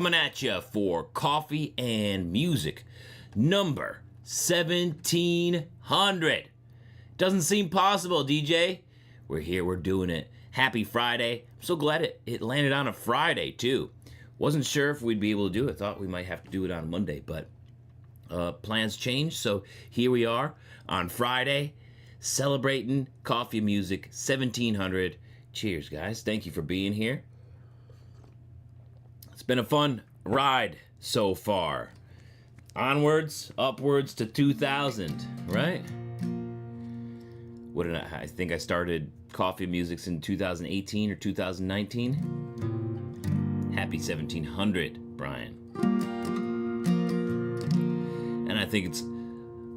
Coming at you for coffee and music number 1700. Doesn't seem possible, DJ. We're here, we're doing it. Happy Friday. I'm so glad it landed on a Friday, too. Wasn't sure if we'd be able to do it. Thought we might have to do it on Monday, but plans changed, so here we are on Friday, celebrating coffee and music 1700. Cheers, guys. Thank you for being here. It's been a fun ride so far. Onwards, upwards to 2000, right? What did I think I started coffee and music in 2018 or 2019? Happy 1700, Brian. And I think it's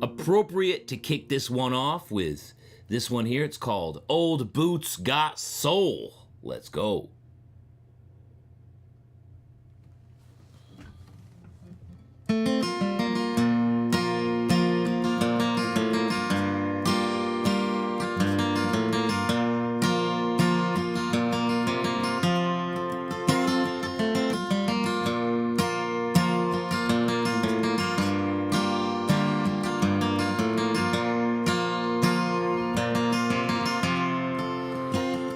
appropriate to kick this one off with this one here. It's called Old Boots Got Soul. Let's go.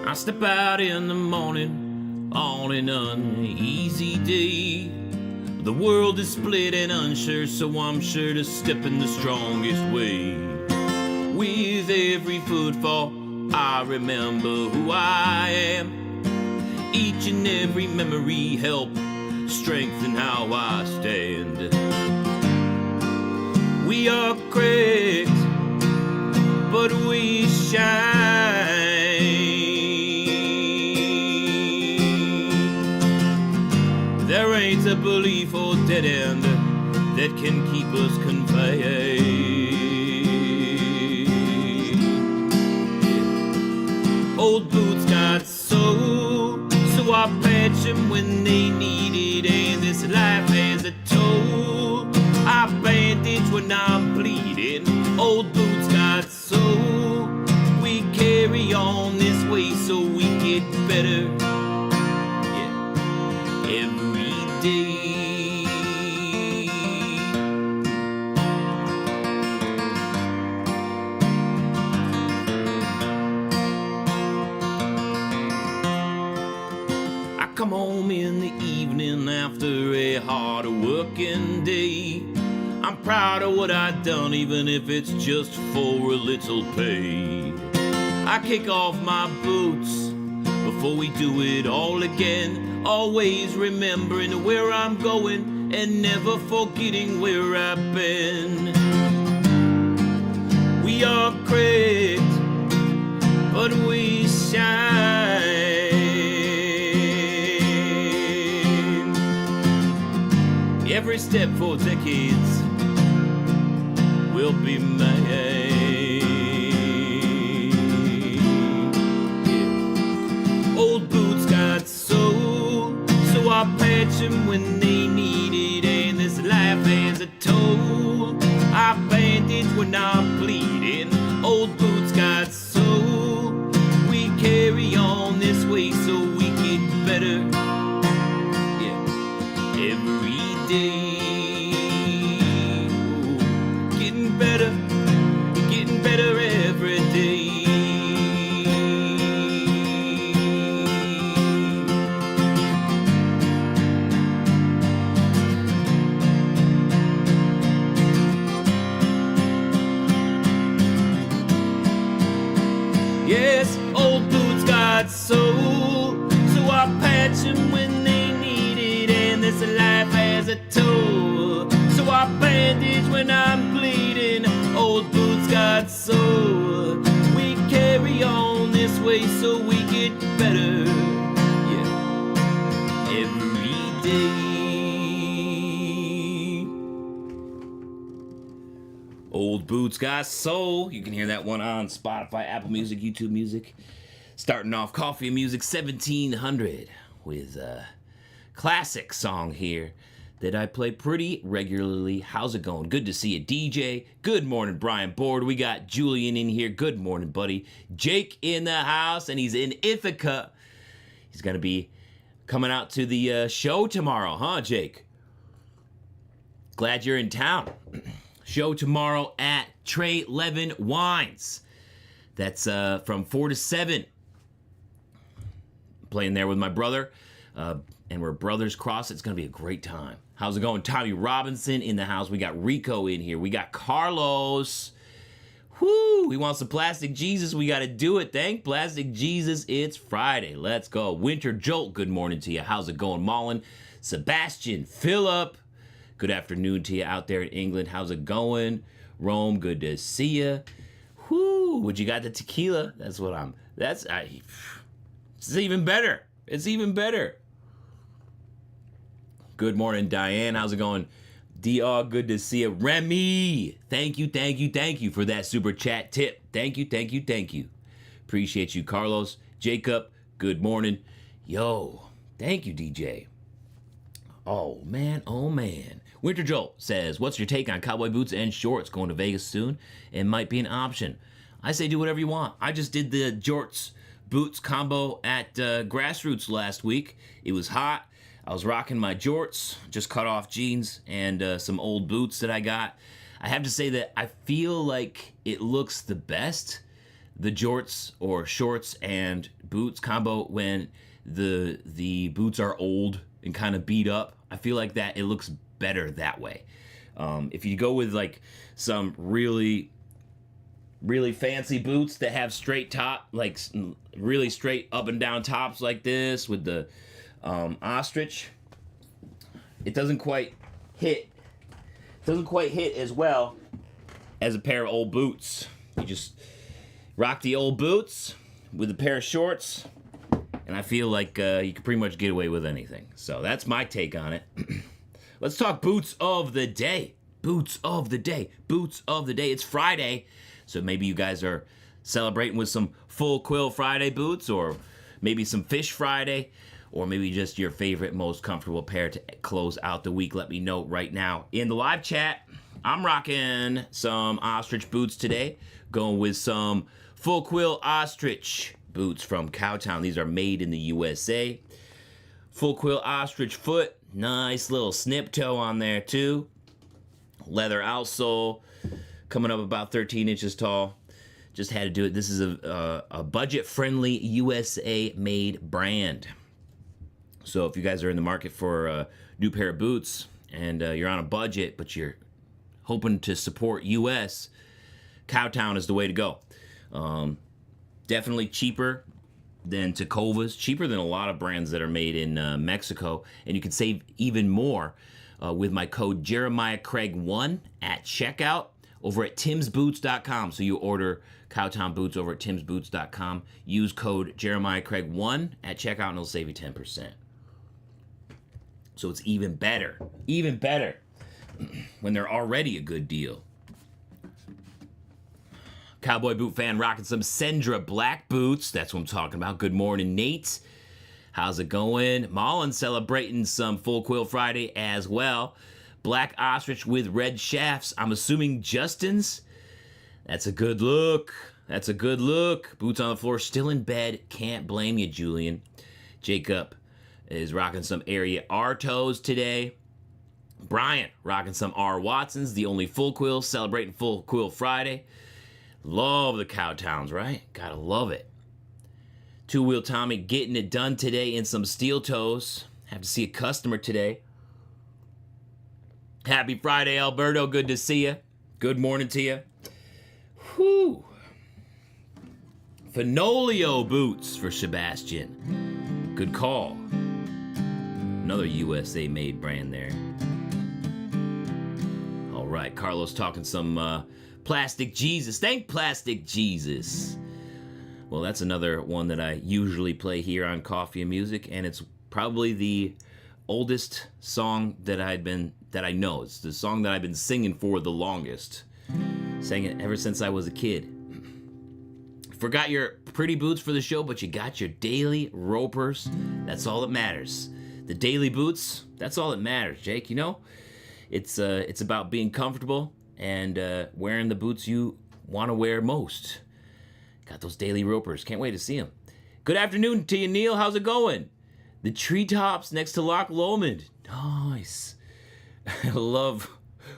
I step out in the morning on an uneasy day. The world is split and unsure, so I'm sure to step in the strongest way. With every footfall, I remember who I am. Each and every memory help strengthen how I stand. We are cracked, but we shine. There ain't a belief or dead end that can keep us confined. Old boots got soul, so I patch them when they need it. And this life has a toll, I bandage when I'm bleeding. Old boots got soul, we carry on this way so we get better. Every day. I come home in the evening after a hard working day. I'm proud of what I've done, even if it's just for a little pay. I kick off my boots before we do it all again. Always remembering where I'm going and never forgetting where I've been. We are cracked, but we shine. Every step for decades will be made. Old boots got soul, so I patch them when they need it. And this life has a toll, I bandage when I'm bleeding. Old boots got soul, we carry on this way so we get better. Yeah, every day. Oh, getting better every day. Yes, old boots got soul, so I patch them when they need it. And this life has a toll, so I bandage when I'm bleeding. Old boots got soul, we carry on this way so we get better. Yeah, every day. Old Boots Got Soul. You can hear that one on Spotify, Apple Music, YouTube Music. Starting off Coffee and Music 1700 with a classic song here that I play pretty regularly. How's it going? Good to see you, DJ. Good morning, Brian Board. We got Julian in here. Good morning, buddy. Jake in the house, and he's in Ithaca. He's going to be Coming out to the show tomorrow, huh, Jake? Glad you're in town. Show tomorrow at Trey Levin Wines. That's from 4 to 7. Playing there with my brother. And we're brothers cross. It's going to be a great time. How's it going? Tommy Robinson in the house. We got Rico in here. We got Carlos. Whoo! We want some Plastic Jesus. We got to do it. Thank Plastic Jesus. It's Friday. Let's go. Winter Jolt. Good morning to you. How's it going, Mullen? Sebastian. Phillip. Good afternoon to you out there in England. How's it going? Rome. Good to see you. Whoo! Would you got the tequila? It's even better. It's even better. Good morning, Diane. How's it going? DR, good to see you. Remy, thank you for that super chat tip. Thank you. Appreciate you, Carlos. Jacob, good morning. Yo, thank you, DJ. Oh, man. Winter Joel says, what's your take on cowboy boots and shorts? Going to Vegas soon? It might be an option. I say do whatever you want. I just did the jorts boots combo at Grassroots last week. It was hot. I was rocking my jorts, just cut off jeans, and some old boots that I got. I have to say that I feel like it looks the best, the jorts or shorts and boots combo, when the boots are old and kind of beat up. I feel like that it looks better that way. If you go with like some really fancy boots that have straight top, like really straight up and down tops like this with the ostrich, it doesn't quite hit as well as a pair of old boots. You just rock the old boots with a pair of shorts, and I feel like you can pretty much get away with anything. So that's my take on it. Let's talk boots of the day. Boots of the day. It's Friday, so maybe you guys are celebrating with some full quill Friday boots, or maybe some fish Friday, or maybe just your favorite, most comfortable pair to close out the week. Let me know right now in the live chat. I'm rocking some ostrich boots today, going with some full quill ostrich boots from Cowtown. These are made in the USA. Full quill ostrich foot, nice little snip toe on there too. Leather outsole, coming up about 13 inches tall. Just had to do it. This is a budget-friendly USA-made brand. So if you guys are in the market for a new pair of boots and you're on a budget, but you're hoping to support US, Cowtown is the way to go. Definitely cheaper than Tecovas, cheaper than a lot of brands that are made in Mexico, and you can save even more with my code JeremiahCraig1 at checkout over at timsboots.com. So you order Cowtown boots over at timsboots.com, use code JeremiahCraig1 at checkout, and it'll save you 10%. So it's even better when they're already a good deal. Cowboy boot fan rocking some Sendra black boots. That's what I'm talking about. Good morning, Nate. How's it going? Mullen celebrating some Full Quill Friday as well. Black ostrich with red shafts. I'm assuming Justin's. That's a good look. Boots on the floor, still in bed. Can't blame you, Julian. Jacob is rocking some Area R-Toes today. Brian rocking some R. Watsons, the only full quill, celebrating Full Quill Friday. Love the Cowtowns, right? Gotta love it. Two Wheel Tommy getting it done today in some steel toes. Have to see a customer today. Happy Friday, Alberto. Good to see you. Good morning to you. Whew. Fenolio boots for Sebastian. Good call. Another USA-made brand there. All right, Carlos talking some Plastic Jesus. Thank Plastic Jesus. Well, that's another one that I usually play here on Coffee and Music, and it's probably the oldest song that I know. It's the song that I've been singing for the longest. Sang it ever since I was a kid. Forgot your pretty boots for the show, but you got your daily ropers. That's all that matters. The daily boots, that's all that matters, Jake. You know, it's about being comfortable and wearing the boots you want to wear most. Got those daily ropers. Can't wait to see them. Good afternoon to you, Neil. How's it going? The treetops next to Loch Lomond. Nice. I love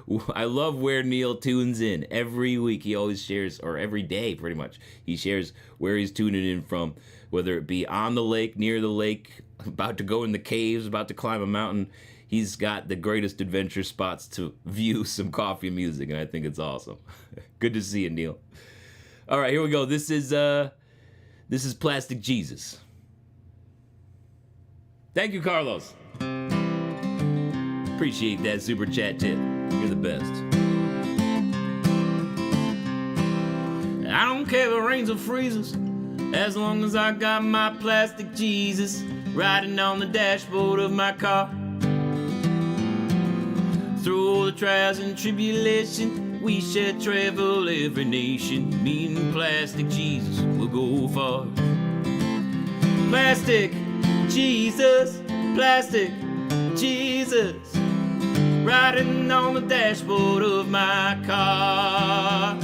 where Neil tunes in. Every week he always shares, or every day pretty much, he shares where he's tuning in from, whether it be on the lake, near the lake, about to go in the caves, about to climb a mountain. He's got the greatest adventure spots to view some coffee and music, and I think it's awesome. Good to see you, Neil. All right, here we go. This is Plastic Jesus. Thank you, Carlos. Appreciate that super chat tip. You're the best. I don't care if it rains or freezes, as long as I got my plastic Jesus riding on the dashboard of my car. Through all the trials and tribulation, we shall travel every nation. Me and plastic Jesus will go far. Plastic Jesus, plastic Jesus, riding on the dashboard of my car.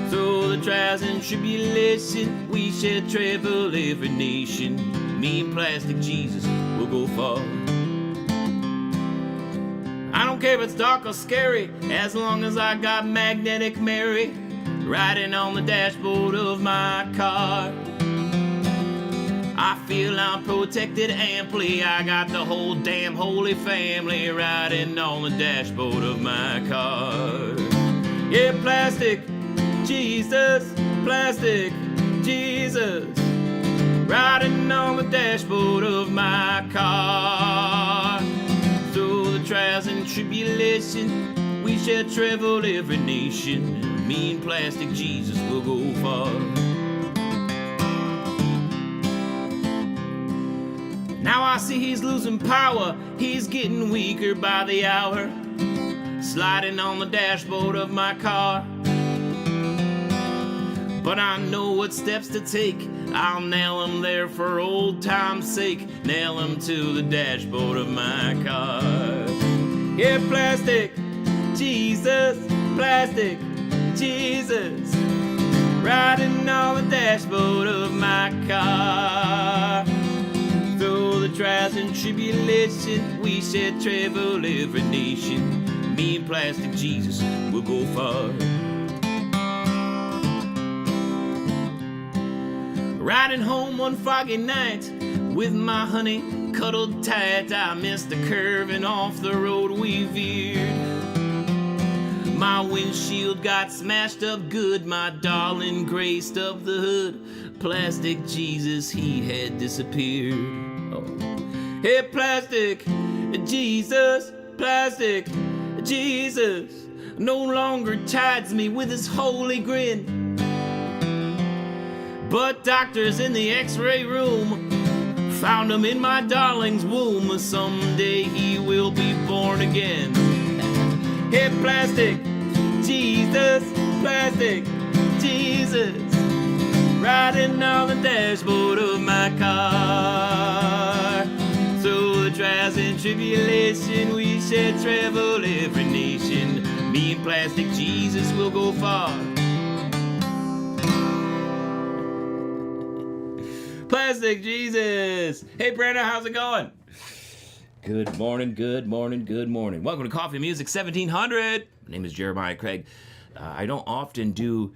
Through the trials and tribulation, we shall travel every nation. Me and plastic Jesus will go far. I don't care if it's dark or scary, as long as I got Magnetic Mary riding on the dashboard of my car. I feel I'm protected amply, I got the whole damn Holy Family riding on the dashboard of my car. Yeah, plastic Jesus, plastic Jesus, riding on the dashboard of my car. Through the trials and tribulation, we shall travel every nation. Me and plastic Jesus will go far. Now I see he's losing power, he's getting weaker by the hour, sliding on the dashboard of my car. But I know what steps to take, I'll nail him there for old time's sake, nail him to the dashboard of my car. Yeah, plastic Jesus, plastic Jesus, riding on the dashboard of my car. Through the trials and tribulation, we shall travel every nation. Me and plastic Jesus will go far. Riding home one foggy night with my honey cuddled tight, I missed the curve and off the road we veered. My windshield got smashed up good, my darling graced up the hood. Plastic Jesus, he had disappeared. Oh. Hey, plastic Jesus, plastic Jesus, no longer tides me with his holy grin. But doctors in the x-ray room found him in my darling's womb. Someday he will be born again. Hey, plastic Jesus, plastic Jesus, riding on the dashboard of my car. Through the trials and tribulation, we shall travel every nation. Me and plastic Jesus will go far. Plastic Jesus! Hey, Brandon, how's it going? Good morning, good morning, good morning. Welcome to Coffee Music 1700. My name is Jeremiah Craig. I don't often do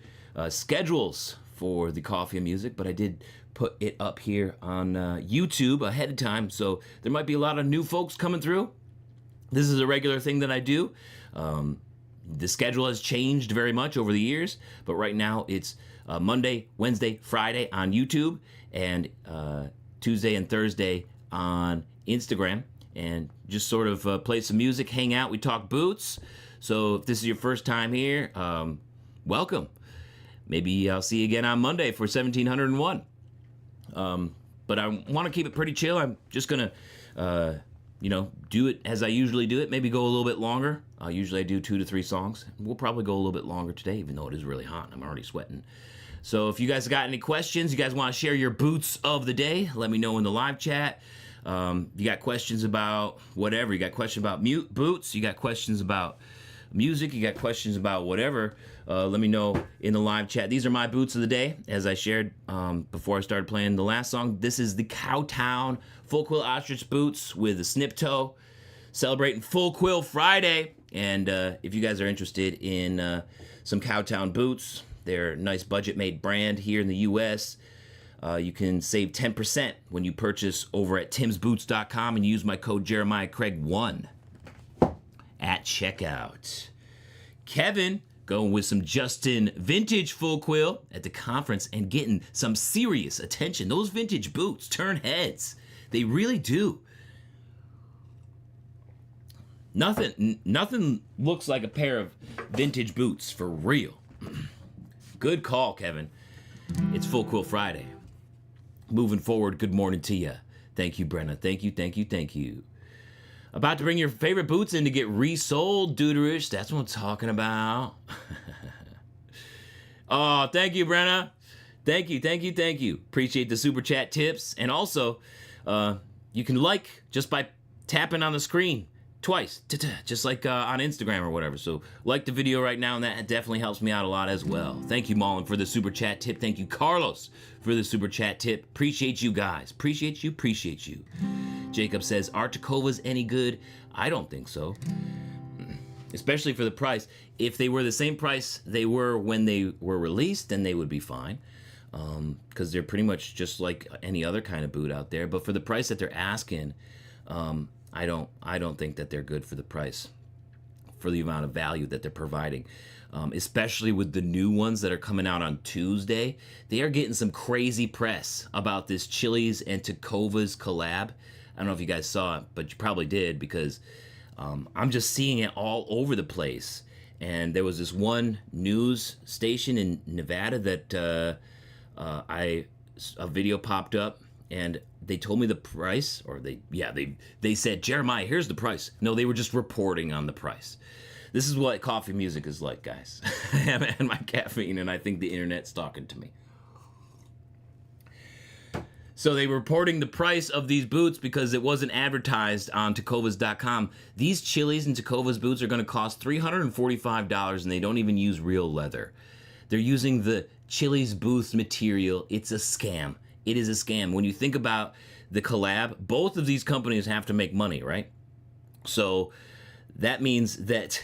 schedules for the Coffee and Music, but I did put it up here on YouTube ahead of time, so there might be a lot of new folks coming through. This is a regular thing that I do. The schedule has changed very much over the years, but right now it's Monday, Wednesday, Friday on YouTube, and Tuesday and Thursday on Instagram, and just sort of play some music, hang out. We talk boots. So if this is your first time here, welcome. Maybe I'll see you again on Monday for 1701. But I want to keep it pretty chill. I'm just gonna, do it as I usually do it. Maybe go a little bit longer. Usually I do 2 to 3 songs. We'll probably go a little bit longer today, even though it is really hot. I'm already sweating. So if you guys got any questions, you guys want to share your boots of the day, let me know in the live chat. You got questions about whatever. You got questions about boots. You got questions about music, you got questions about whatever, let me know in the live chat. These are my boots of the day, as I shared before I started playing the last song. This is the Cowtown Full Quill Ostrich boots with a snip toe, celebrating Full Quill Friday. And if you guys are interested in some Cowtown boots, they're a nice budget-made brand here in the U.S. You can save 10% when you purchase over at timsboots.com and use my code JeremiahCraig1 at checkout. Kevin going with some Justin vintage full quill at the conference and getting some serious attention. Those vintage boots turn heads. They really do. Nothing looks like a pair of vintage boots for real. Good call, Kevin. It's Full Quill Friday. Moving forward, good morning to you. Thank you, Brenna. Thank you. About to bring your favorite boots in to get resold, Deuterish. That's what I'm talking about. Oh, thank you, Brenna. Thank you. Appreciate the super chat tips. And also, you can like just by tapping on the screen twice, just like on Instagram or whatever. So like the video right now, and that definitely helps me out a lot as well. Thank you, Mullen, for the super chat tip. Thank you, Carlos, for the super chat tip. Appreciate you guys. Appreciate you. Jacob says, are Tacovas any good? I don't think so. Especially for the price. If they were the same price they were when they were released, then they would be fine. Because they're pretty much just like any other kind of boot out there. But for the price that they're asking, I don't think that they're good for the price, for the amount of value that they're providing. Especially with the new ones that are coming out on Tuesday. They are getting some crazy press about this Chili's and Tacovas collab. I don't know if you guys saw it, but you probably did, because I'm just seeing it all over the place. And there was this one news station in Nevada that a video popped up, and they told me the price, or they said, Jeremiah, here's the price. No, they were just reporting on the price. This is what coffee music is like, guys. And my caffeine, and I think the internet's talking to me. So they were reporting the price of these boots because it wasn't advertised on Tacovas.com. These Chili's and Tacovas boots are going to cost $345, and they don't even use real leather. They're using the Chili's booth material. It's a scam. It is a scam. When you think about the collab, both of these companies have to make money, right? So that means that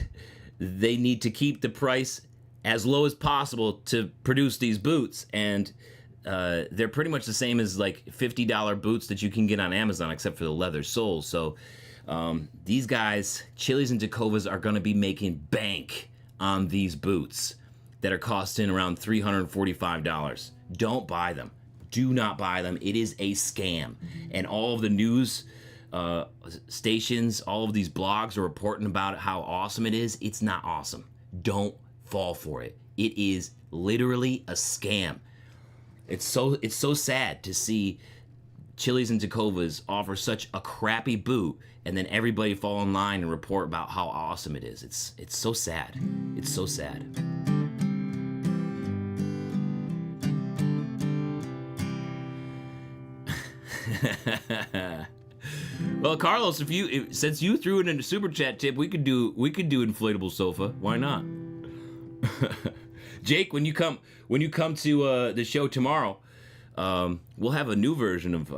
they need to keep the price as low as possible to produce these boots, and they're pretty much the same as like $50 boots that you can get on Amazon, except for the leather soles. So these guys, Chili's and Tacovas, are going to be making bank on these boots that are costing around $345. Don't buy them. Do not buy them. It is a scam. And all of the news stations, all of these blogs are reporting about how awesome it is. It's not awesome. Don't fall for it. It is literally a scam. It's so sad to see Chili's and Tacovas offer such a crappy boot, and then everybody fall in line and report about how awesome it is. It's so sad. It's so sad. Well, Carlos, since you threw it in a super chat tip, we could do inflatable sofa. Why not? Jake, when you come to the show tomorrow, we'll have a new version of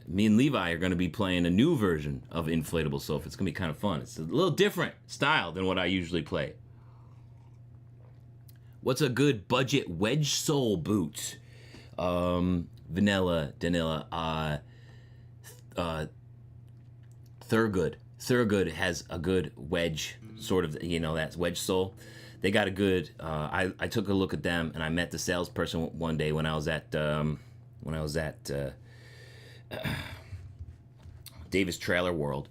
me and Levi are going to be playing a new version of inflatable sofa. It's going to be kind of fun. It's a little different style than what I usually play. What's a good budget wedge sole boot? Vanilla, Thurgood. Thurgood has a good wedge, sort of, that's wedge sole. They got a good. I took a look at them, and I met the salesperson one day when I was at Davis Trailer World.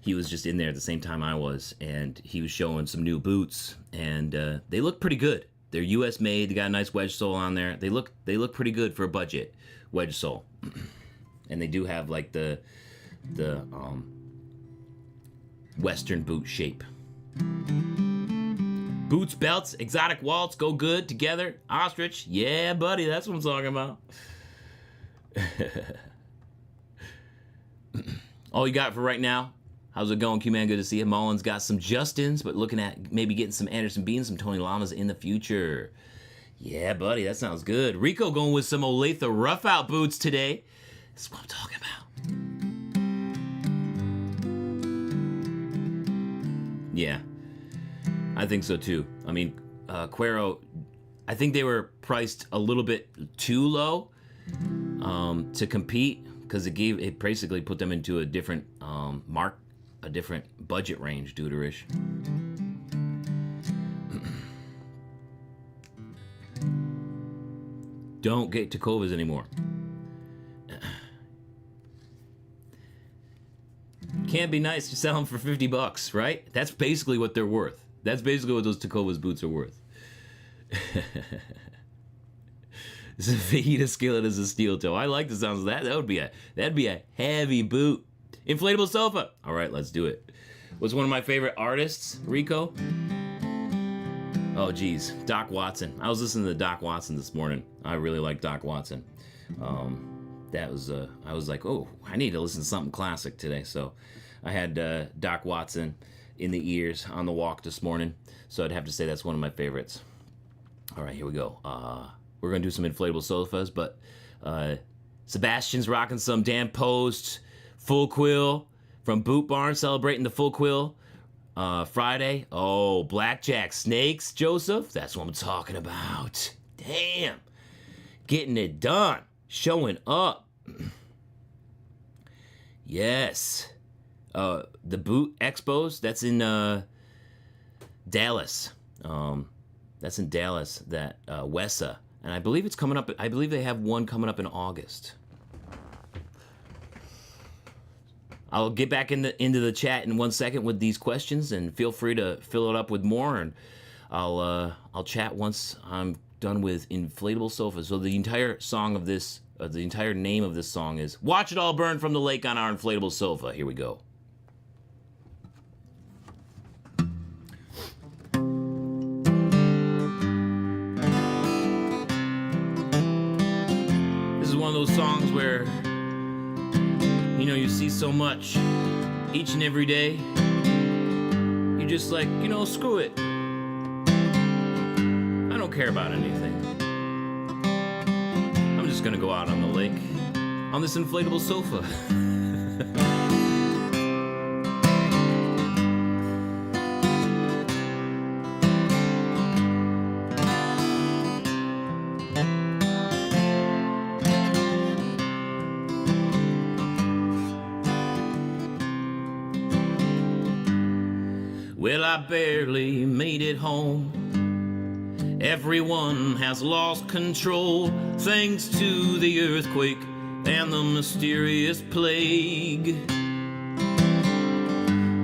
He was just in there at the same time I was, and he was showing some new boots, and they look pretty good. They're U.S. made. They got a nice wedge sole on there. They look pretty good for a budget wedge sole, and they do have like the Western boot shape. Boots, belts, exotic wallets go good together. Ostrich, yeah, buddy, that's what I'm talking about. All you got for right now? How's it going, Q-Man? Good to see you. Mullen's got some Justins, but looking at maybe getting some Anderson Beans, some Tony Lamas in the future. Yeah, buddy, that sounds good. Rico going with some Olathe Rough Out boots today. That's what I'm talking about. Yeah, I think so too. I mean, Cuero, I think they were priced a little bit too low to compete, because it basically put them into a different a different budget range, Deuterish. Don't get Tacovas anymore. Can't be nice to sell them for $50, right? That's basically what they're worth. That's basically what those Tacovas boots are worth. This is a fajita skillet as a steel toe. I like the sounds of that. That'd be a heavy boot. Inflatable sofa. All right, let's do it. What's one of my favorite artists, Rico? Oh, geez, Doc Watson. I was listening to Doc Watson this morning. I really like Doc Watson. I was like, oh, I need to listen to something classic today. So I had Doc Watson in the ears on the walk this morning. So I'd have to say that's one of my favorites. All right, here we go. We're going to do some inflatable sofas, but Sebastian's rocking some Dan Post Full Quill from Boot Barn, celebrating the Full Quill Friday. Oh, Blackjack Snakes, Joseph. That's what I'm talking about. Damn. Getting it done. Showing up. Yes. The Boot Expos, that's in Dallas. That's in Dallas, that Wessa. And I believe it's coming up. I believe they have one coming up in August. I'll get back into the chat in 1 second with these questions, and feel free to fill it up with more. And I'll chat once I'm done with inflatable sofas. So the entire song of this, the entire name of this song is "Watch It All Burn from the Lake on Our Inflatable Sofa." Here we go. This is one of those songs where, you know, you see so much each and every day. You're just like, you know, screw it. I don't care about anything. I'm just gonna go out on the lake on this inflatable sofa. Well, I barely made it home. Everyone has lost control, thanks to the earthquake and the mysterious plague.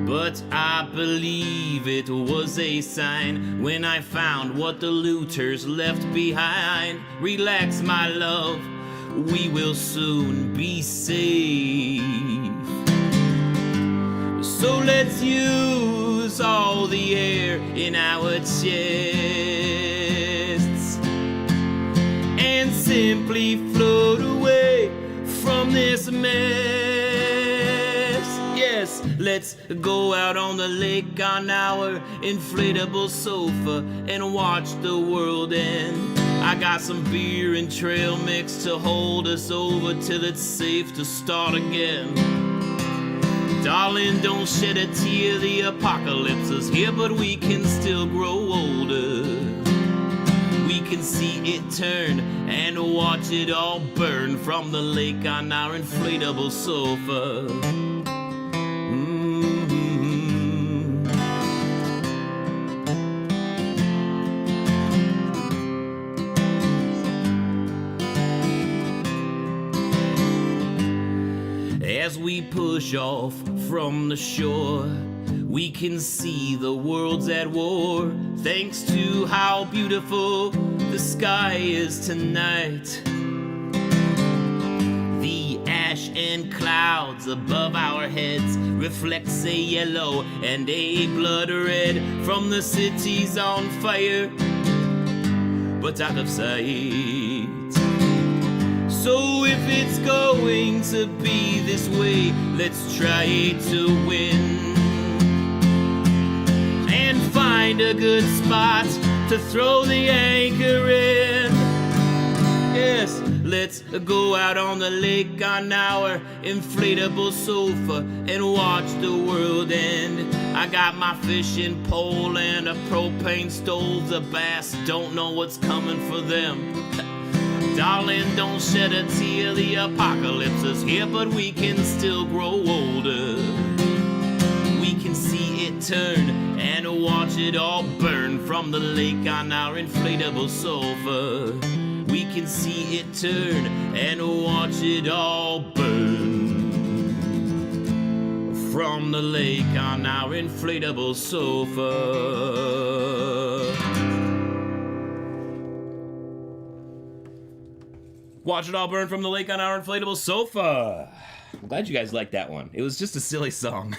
But I believe it was a sign when I found what the looters left behind. Relax, my love, we will soon be safe. So let's use all the air in our chests and simply float away from this mess. Yes, let's go out on the lake on our inflatable sofa and watch the world end. I got some beer and trail mix to hold us over till it's safe to start again. Darling, don't shed a tear, the apocalypse is here, but we can still grow older. We can see it turn and watch it all burn from the lake on our inflatable sofa. As we push off from the shore, we can see the world's at war, thanks to how beautiful the sky is tonight. The ash and clouds above our heads reflects a yellow and a blood red from the cities on fire, but out of sight. So if it's going to be this way, let's try to win. And find a good spot to throw the anchor in. Yes, let's go out on the lake on our inflatable sofa and watch the world end. I got my fishing pole and a propane stove. The bass don't know what's coming for them. Darling, don't shed a tear, the apocalypse is here, but we can still grow older. We can see it turn and watch it all burn from the lake on our inflatable sofa. We can see it turn and watch it all burn from the lake on our inflatable sofa. Watch it all burn from the lake on our inflatable sofa. I'm glad you guys liked that one. It was just a silly song.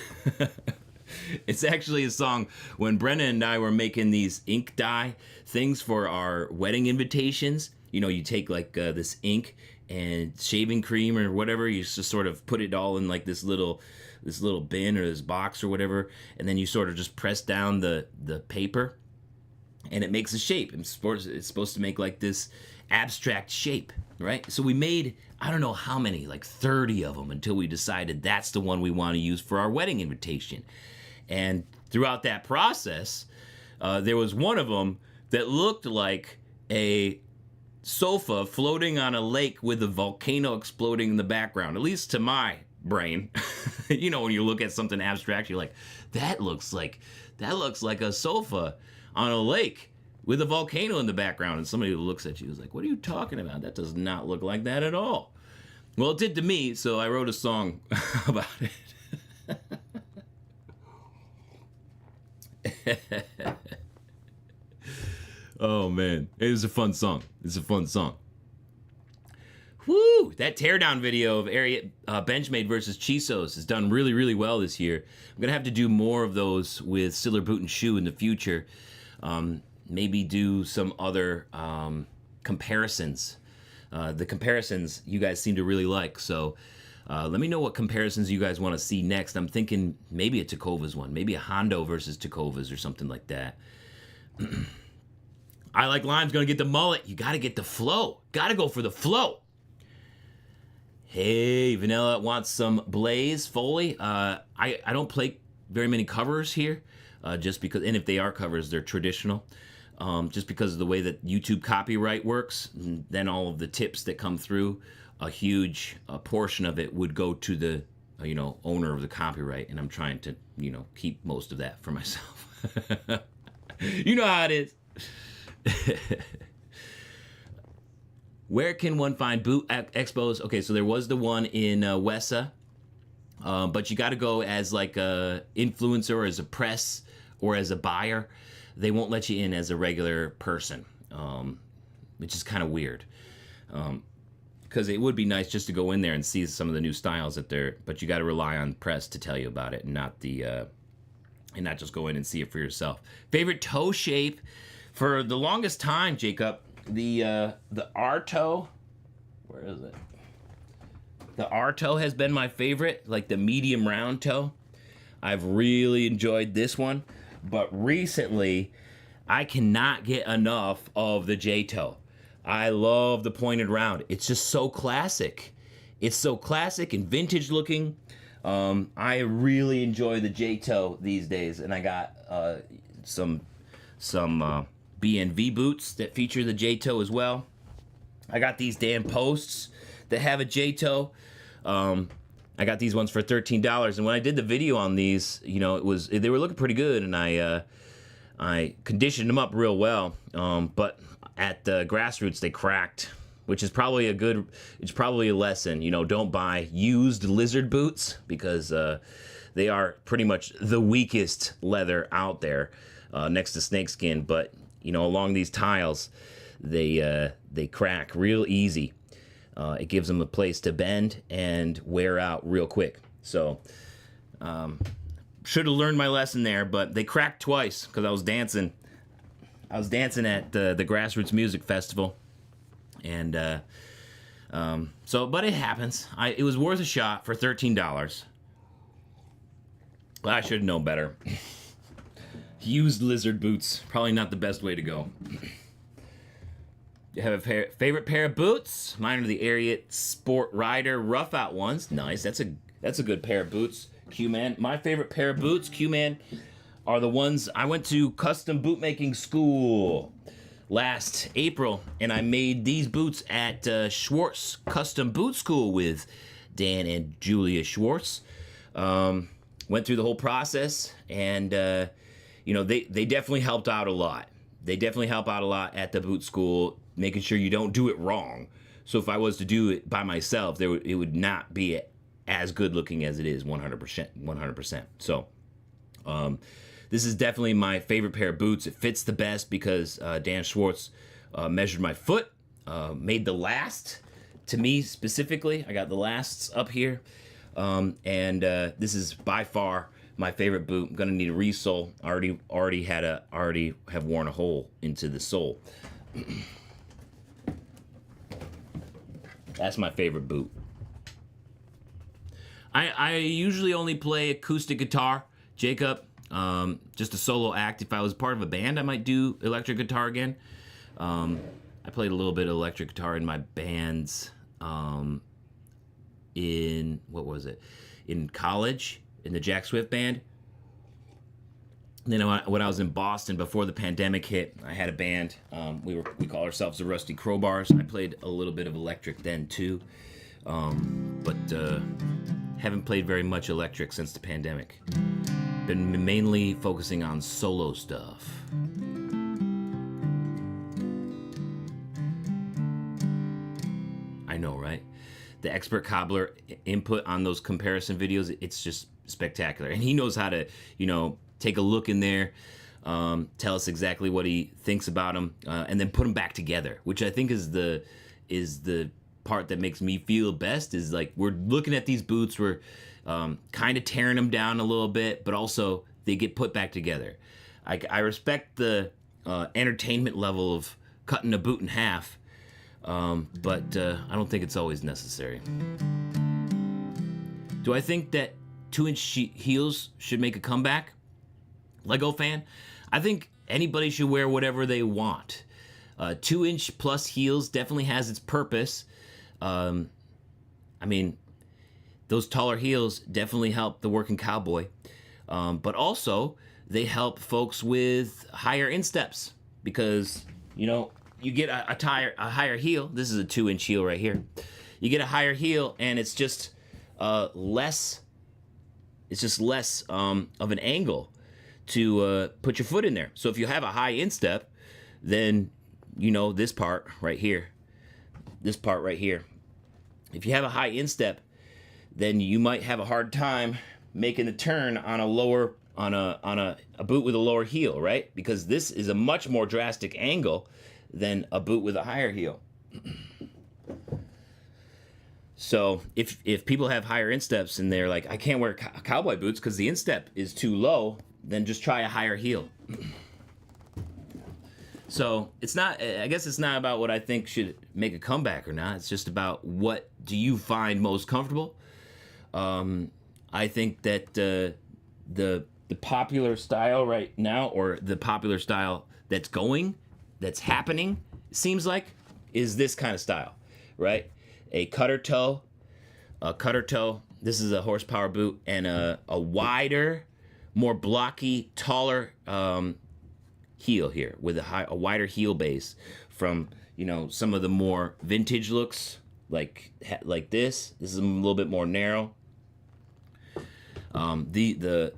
It's actually a song when Brenna and I were making these ink dye things for our wedding invitations. You know, you take like this ink and shaving cream or whatever, you just sort of put it all in like this little bin or this box or whatever, and then you sort of just press down the paper and it makes a shape. It's supposed to make like this abstract shape, right? So we made, I don't know how many, like 30 of them until we decided that's the one we want to use for our wedding invitation. And throughout that process, there was one of them that looked like a sofa floating on a lake with a volcano exploding in the background, at least to my brain. You know, when you look at something abstract, you're like, that looks like a sofa on a lake with a volcano in the background. And somebody who looks at you is like, what are you talking about? That does not look like that at all. Well, it did to me, so I wrote a song about it. Oh man, it was a fun song. It's a fun song. Woo! That teardown video of Benchmade versus Chisos has done really, really well this year. I'm gonna have to do more of those with Siller Boot and Shoe in the future. Maybe do some other comparisons. The comparisons you guys seem to really like, so let me know what comparisons you guys want to see next. I'm thinking maybe a Tecovas one, maybe a Hondo versus Tecovas or something like that. I Like Lime's gonna get the mullet. You gotta get the flow. Gotta go for the flow. Hey, Vanilla wants some Blaze Foley. I don't play very many covers here, just because, and if they are covers, they're traditional. Just because of the way that YouTube copyright works, then all of the tips that come through, a huge portion of it would go to the owner of the copyright, and I'm trying to keep most of that for myself. You know how it is. Where can one find boot expos? Okay, so there was the one in Wessa, but you got to go as like a influencer or as a press or as a buyer. They won't let you in as a regular person, which is kind of weird. Because it would be nice just to go in there and see some of the new styles that they're, but you got to rely on press to tell you about it, and not just go in and see it for yourself. Favorite toe shape? For the longest time, Jacob, the R-toe, where is it? The R-toe has been my favorite, like the medium round toe. I've really enjoyed this one, but recently, I cannot get enough of the J-toe. I love the pointed round. It's just so classic. It's so classic and vintage looking. I really enjoy the J-toe these days, and I got some BNV boots that feature the J-toe as well. I got these damn posts that have a J-toe. I got these ones for $13, and when I did the video on these, they were looking pretty good, and I conditioned them up real well. But at the Grassroots, they cracked, which is probably a lesson. Don't buy used lizard boots, because they are pretty much the weakest leather out there, next to snakeskin. But along these tiles, they crack real easy. It gives them a place to bend and wear out real quick. So, should have learned my lesson there, but they cracked twice because I was dancing. I was dancing at the Grassroots Music Festival, and But it happens. It was worth a shot for $13. Well, I should have known better. Used lizard boots, probably not the best way to go. You have a favorite pair of boots? Mine are the Ariat Sport Rider Rough Out ones. Nice, that's a good pair of boots, Q-Man. My favorite pair of boots, Q-Man, are the ones I went to custom bootmaking school last April, and I made these boots at Schwartz Custom Boot School with Dan and Julia Schwartz. Went through the whole process, and they definitely helped out a lot. They definitely help out a lot at the boot school, making sure you don't do it wrong. So if I was to do it by myself, it would not be as good looking as it is 100%. So this is definitely my favorite pair of boots. It fits the best because Dan Schwartz measured my foot, made the last to me specifically. I got the lasts up here. And this is by far my favorite boot. I'm gonna need a resole. Already have worn a hole into the sole. That's my favorite boot. I usually only play acoustic guitar, Jacob. Just a solo act. If I was part of a band, I might do electric guitar again. I played a little bit of electric guitar in my bands. In college, in the Jack Swift band. And then when I was in Boston before the pandemic hit, I had a band. We call ourselves the Rusty Crowbars. I played a little bit of electric then too, but haven't played very much electric since the pandemic. Been mainly focusing on solo stuff. I know, right? The expert cobbler input on those comparison videos, it's just spectacular. And he knows how to, take a look in there, tell us exactly what he thinks about them, and then put them back together, which I think is the part that makes me feel best, is like we're looking at these boots, we're kind of tearing them down a little bit, but also they get put back together. I respect the entertainment level of cutting a boot in half, but I don't think it's always necessary. Do I think that 2-inch heels should make a comeback? Lego fan? I think anybody should wear whatever they want. 2-inch plus heels definitely has its purpose. Those taller heels definitely help the working cowboy. But also, they help folks with higher insteps because, you get a higher heel. This is a 2-inch heel right here. You get a higher heel, and it's just less. It's just less of an angle to put your foot in there. So if you have a high instep, then this part right here. If you have a high instep, then you might have a hard time making the turn on a boot with a lower heel, right? Because this is a much more drastic angle than a boot with a higher heel. So if people have higher insteps and they're like, I can't wear cowboy boots because the instep is too low, then just try a higher heel. So I guess it's not about what I think should make a comeback or not. It's just about what do you find most comfortable. I think that the popular style right now, or the popular style that's happening, seems like, is this kind of style, right? A cutter toe. This is a horsepower boot, and a wider, more blocky, taller heel here with a wider heel base from some of the more vintage looks like this. This is a little bit more narrow. The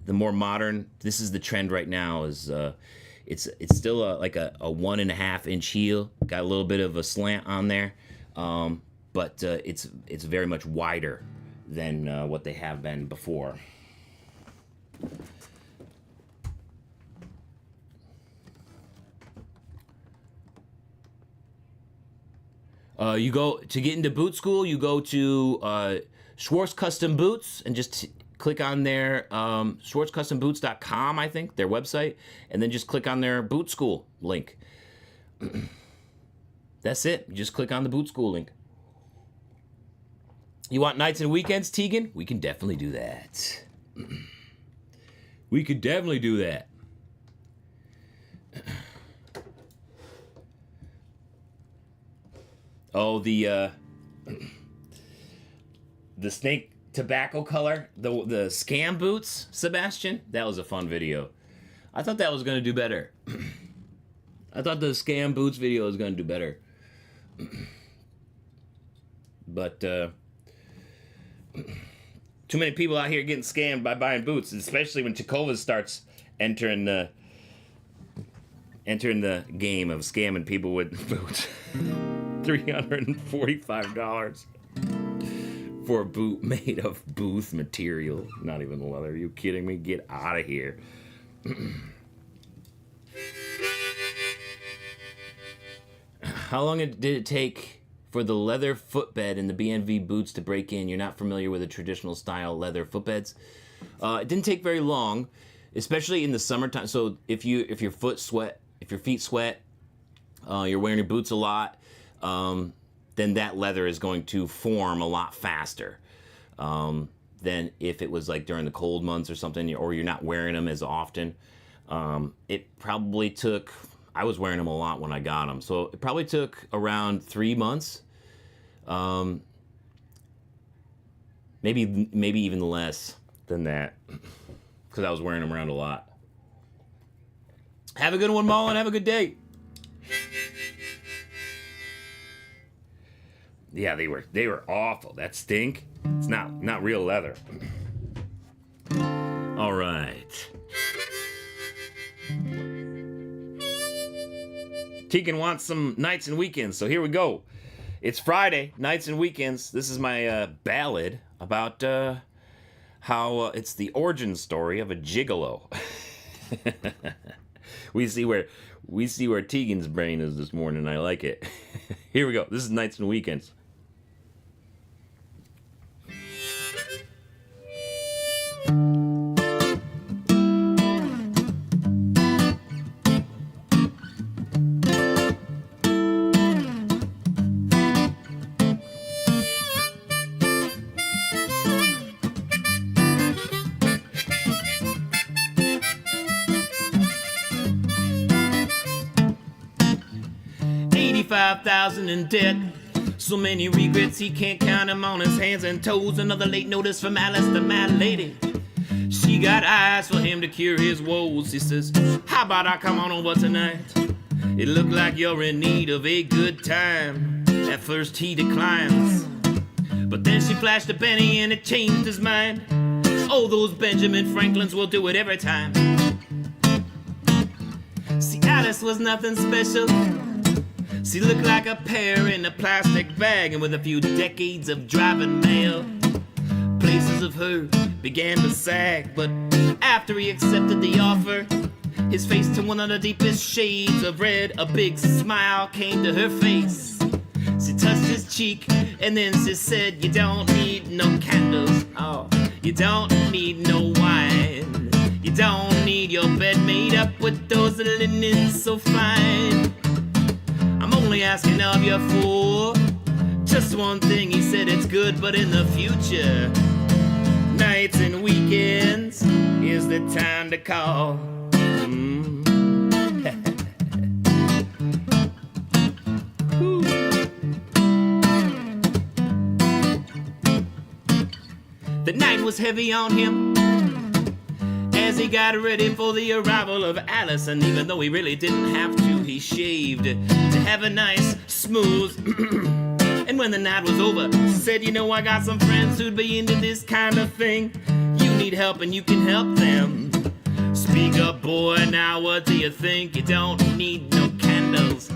more modern, this is the trend right now, is it's still like a 1.5-inch heel, got a little bit of a slant on there, but it's very much wider than what they have been before. You go to get into boot school. You go to Schwartz Custom Boots and just click on their schwartzcustomboots.com, I think, their website, and then just click on their boot school link. That's it. You just click on the boot school link. You want nights and weekends, Tegan? We can definitely do that. We could definitely do that. Oh, the snake tobacco color, the scam boots, Sebastian. That was a fun video. I thought that was gonna do better. I thought the scam boots video was gonna do better. But too many people out here getting scammed by buying boots, especially when Chekova starts entering the game of scamming people with boots. $345 for a boot made of booth material. Not even leather. Are you kidding me? Get out of here. How long did it take for the leather footbed in the BNV boots to break in? You're not familiar with the traditional style leather footbeds. It didn't take very long, especially in the summertime. So if your feet sweat, you're wearing your boots a lot, then that leather is going to form a lot faster than if it was like during the cold months or something, or you're not wearing them as often. It probably took, I was wearing them a lot when I got them, so it probably took around 3 months, maybe even less than that, because I was wearing them around a lot. Have a good one, Mullen. Have a good day. Yeah, they were awful. That stink. It's not real leather. All right. Tegan wants some nights and weekends, so here we go. It's Friday, nights and weekends. This is my ballad about how it's the origin story of a gigolo. We see where Tegan's brain is this morning. I like it. Here we go. This is nights and weekends. $85,000 in debt. So many regrets he can't count them on his hands and toes. Another late notice from Alice, the mad lady. She got eyes for him to cure his woes. He says, how about I come on over tonight? It looked like you're in need of a good time. At first he declines, but then she flashed a penny and it changed his mind. Oh, those Benjamin Franklins will do it every time. See, Alice was nothing special. She looked like a pear in a plastic bag, and with a few decades of driving mail, places of her began to sag. But after he accepted the offer, his face to one of the deepest shades of red. A big smile came to her face. She touched his cheek, and then she said, you don't need no candles, oh, you don't need no wine, you don't need your bed made up with those linens so fine. I'm only asking of you for just one thing. He said it's good, but in the future, nights and weekends is the time to call. The night was heavy on him as he got ready for the arrival of Alice, and even though he really didn't have to, he shaved to have a nice, smooth. And when the night was over, he said, you know, I got some friends who'd be into this kind of thing. You need help and you can help them. Speak up, boy, now what do you think? You don't need no candles,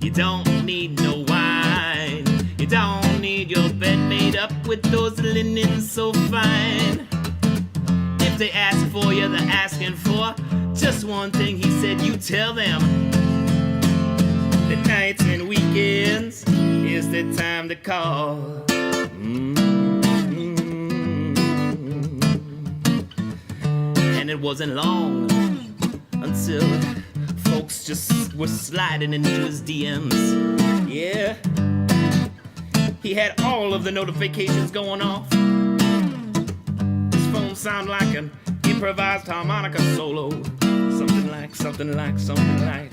you don't need no wine, you don't need your bed made up with those linens so fine. If they ask for you, they're asking for just one thing. He said, you tell them the nights and weekends is the time to call. And it wasn't long until folks just were sliding into his DMs. Yeah, He had all of the notifications going off. His phone sounded like an improvised harmonica solo. Something like, something like, something like.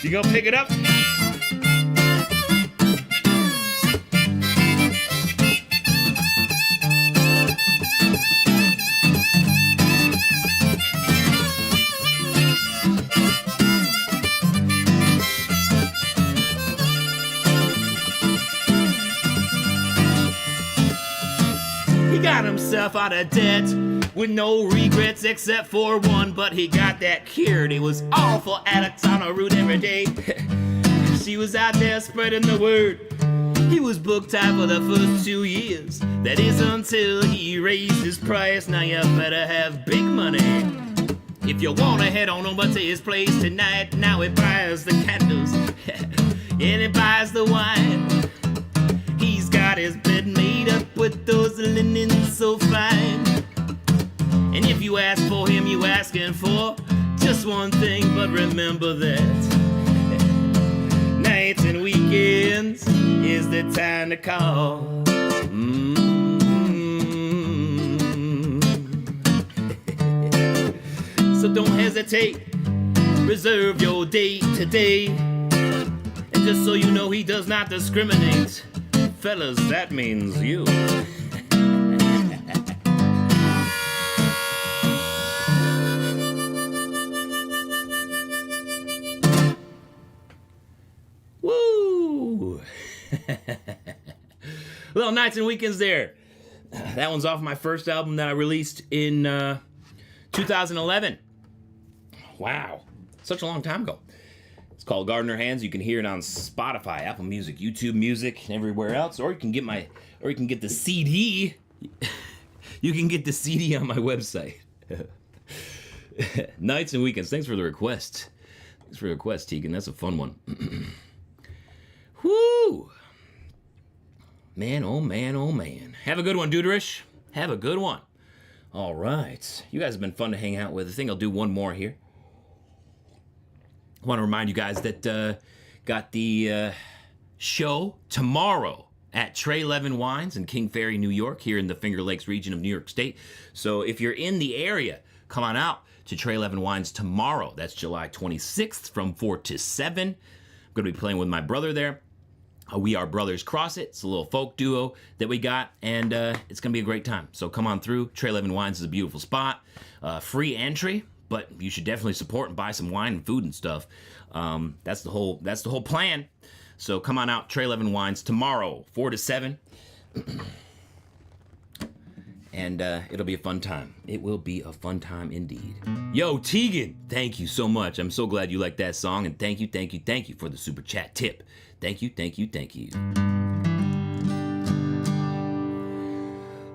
You gonna pick it up? He got himself out of debt with no regrets except for one, but he got that cured. He was awful addicts on a route every day. She was out there spreading the word. He was book tied for the first 2 years. That is until he raised his price. Now you better have big money if you wanna head on over to his place tonight. Now he buys the candles and he buys the wine. He's got his bed made up with those linens so fine. And if you ask for him, you asking for just one thing, but remember that nights and weekends is the time to call. So don't hesitate, reserve your date today. And just so you know, he does not discriminate. Fellas, that means you. Woo! Little nights and weekends there. That one's off my first album that I released in 2011. Wow, such a long time ago. It's called Gardener Hands. You can hear it on Spotify, Apple Music, YouTube Music, and everywhere else. Or you can get the CD. You can get the CD on my website. Nights and weekends. Thanks for the request. Thanks for the request, Tegan. That's a fun one. Whoo! Man, oh man, oh man. Have a good one, Duderish. Have a good one. All right. You guys have been fun to hang out with. I think I'll do one more here. I want to remind you guys that got the show tomorrow at Trey Levin Wines in King Ferry, New York, here in the Finger Lakes region of New York State. So if you're in the area, come on out to Trey Levin Wines tomorrow. That's July 26th from 4 to 7. I'm going to be playing with my brother there. We Are Brothers Cross It. It's a little folk duo that we got, and it's going to be a great time. So come on through. Trey Levin Wines is a beautiful spot. Free entry, but you should definitely support and buy some wine and food and stuff. That's the whole plan. So come on out, Trey Levin Wines tomorrow, 4 to 7. And it'll be a fun time. It will be a fun time indeed. Yo, Tegan, thank you so much. I'm so glad you liked that song, and thank you for the super chat tip. Thank you.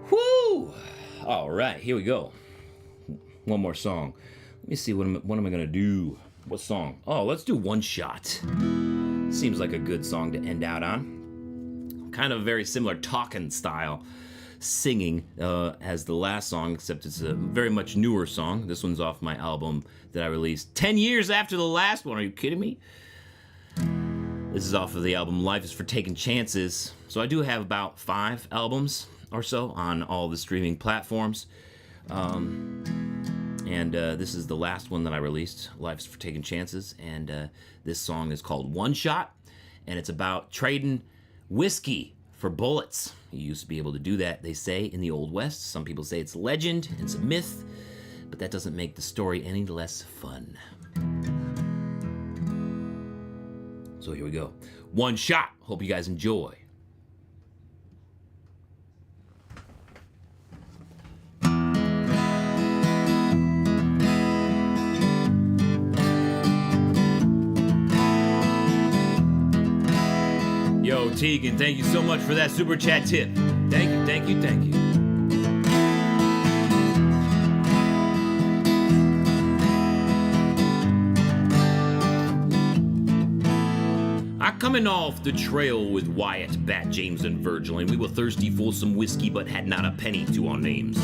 Woo! All right, here we go. One more song. Let me see, what am I gonna do? What song? Oh, let's do One Shot. Seems like a good song to end out on. Kind of a very similar talking style singing as the last song, except it's a very much newer song. This one's off my album that I released 10 years after the last one. Are you kidding me? This is off of the album Life is for Taking Chances. So I do have about 5 albums or so on all the streaming platforms. And this is the last one that I released, Life is for Taking Chances. And this song is called One Shot. And it's about trading whiskey for bullets. You used to be able to do that, they say, in the Old West. Some people say it's legend, it's a myth. But that doesn't make the story any less fun. So here we go. One Shot. Hope you guys enjoy. Yo, Tegan, thank you so much for that super chat tip. Thank you. Coming off the trail with Wyatt, Bat, James, and Virgil, and we were thirsty for some whiskey but had not a penny to our names.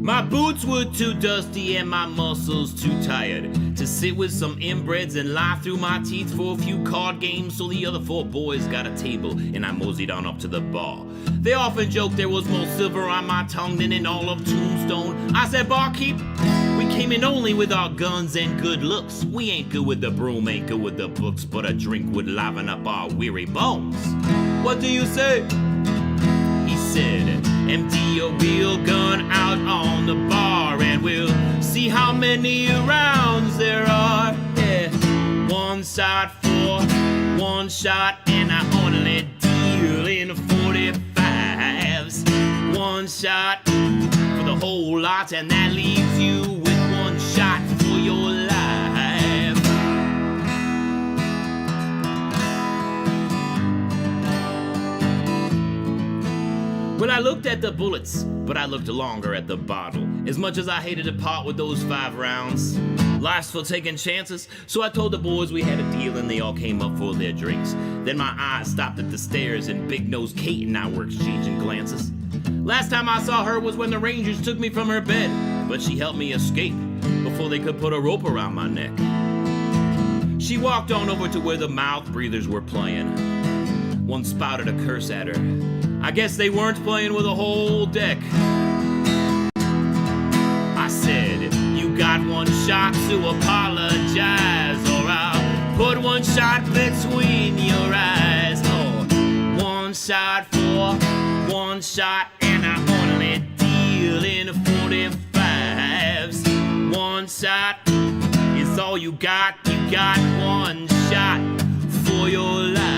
My boots were too dusty and my muscles too tired to sit with some inbreds and lie through my teeth for a few card games, so the other 4 boys got a table and I moseyed on up to the bar. They often joked there was more silver on my tongue than in all of Tombstone. I said, barkeep, we came in only with our guns and good looks. We ain't good with the broom, ain't good with the books, but a drink would liven up our weary bones. What do you say? He said, empty your real gun out on the bar and we'll see how many rounds there are. Yeah, 1 shot for 1 shot and I only deal in 45s. 1 shot for the whole lot and that leaves you with 1 shot for your life. Well, I looked at the bullets, but I looked longer at the bottle. As much as I hated to part with those 5 rounds, life's for taking chances, so I told the boys we had a deal and they all came up for their drinks. Then my eyes stopped at the stairs and Big-Nosed Kate and I were exchanging glances. Last time I saw her was when the Rangers took me from her bed, but she helped me escape before they could put a rope around my neck. She walked on over to where the mouth breathers were playing. One spouted a curse at her. I guess they weren't playing with a whole deck. I said, you got 1 shot to apologize, or I'll put 1 shot between your eyes. Oh, 1 shot for 1 shot, and I only deal in 45s. 1 shot is all you got 1 shot for your life.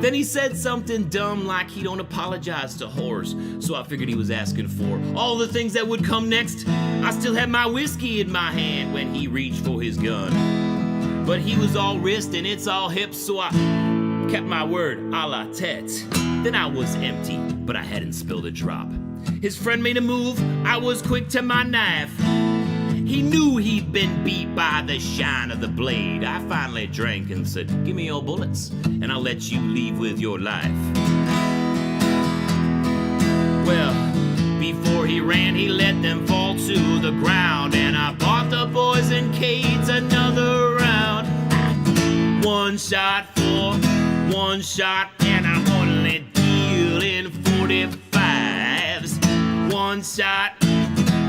Then he said something dumb like he don't apologize to whores, so I figured he was asking for all the things that would come next. I still had my whiskey in my hand when he reached for his gun, but he was all wrist and it's all hips, so I kept my word a la tete. Then I was empty, but I hadn't spilled a drop. His friend made a move, I was quick to my knife. He knew he'd been beat by the shine of the blade. I finally drank and said, give me your bullets, and I'll let you leave with your life. Well, before he ran, he let them fall to the ground, and I bought the boys and Cade's another round. 1 shot for 1 shot, and I only deal in 45s. 1 shot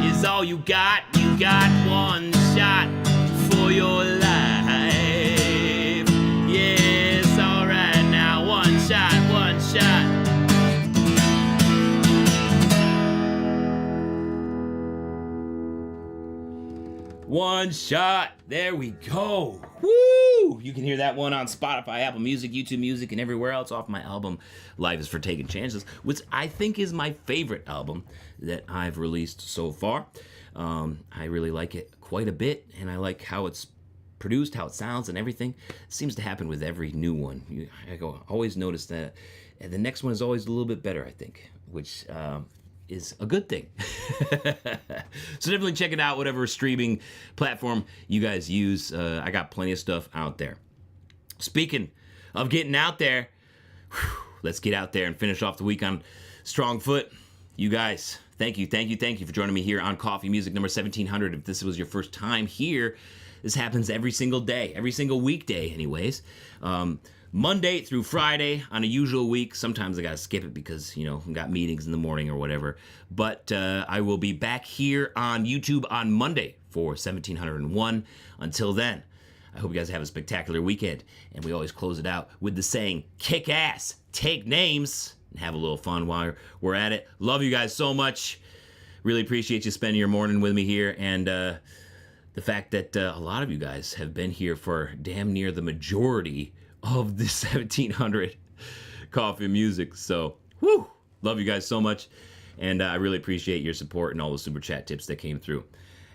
is all you got 1 shot for your life. Yes, alright now, 1 shot, 1 shot. One shot, there we go. Woo! You can hear that one on Spotify, Apple Music, YouTube Music, and everywhere else off my album, Life is for Taking Chances, which I think is my favorite album that I've released so far. I really like it quite a bit, and I like how it's produced, how it sounds, and everything. It seems to happen with every new one. I always notice that the next one is always a little bit better, I think, which is a good thing. So definitely check it out, whatever streaming platform you guys use. I got plenty of stuff out there. Speaking of getting out there, let's get out there and finish off the week on strong foot. You guys, thank you for joining me here on Coffee Music number 1700. If this was your first time here, this happens every single day, every single weekday anyways. Monday through Friday on a usual week. Sometimes I gotta skip it because, I've got meetings in the morning or whatever. But I will be back here on YouTube on Monday for 1701. Until then, I hope you guys have a spectacular weekend. And we always close it out with the saying, kick ass, take names, and have a little fun while we're at it. Love you guys so much. Really appreciate you spending your morning with me here. And the fact that a lot of you guys have been here for damn near the majority of the 1700 Coffee Music. So, love you guys so much, and I really appreciate your support and all the super chat tips that came through.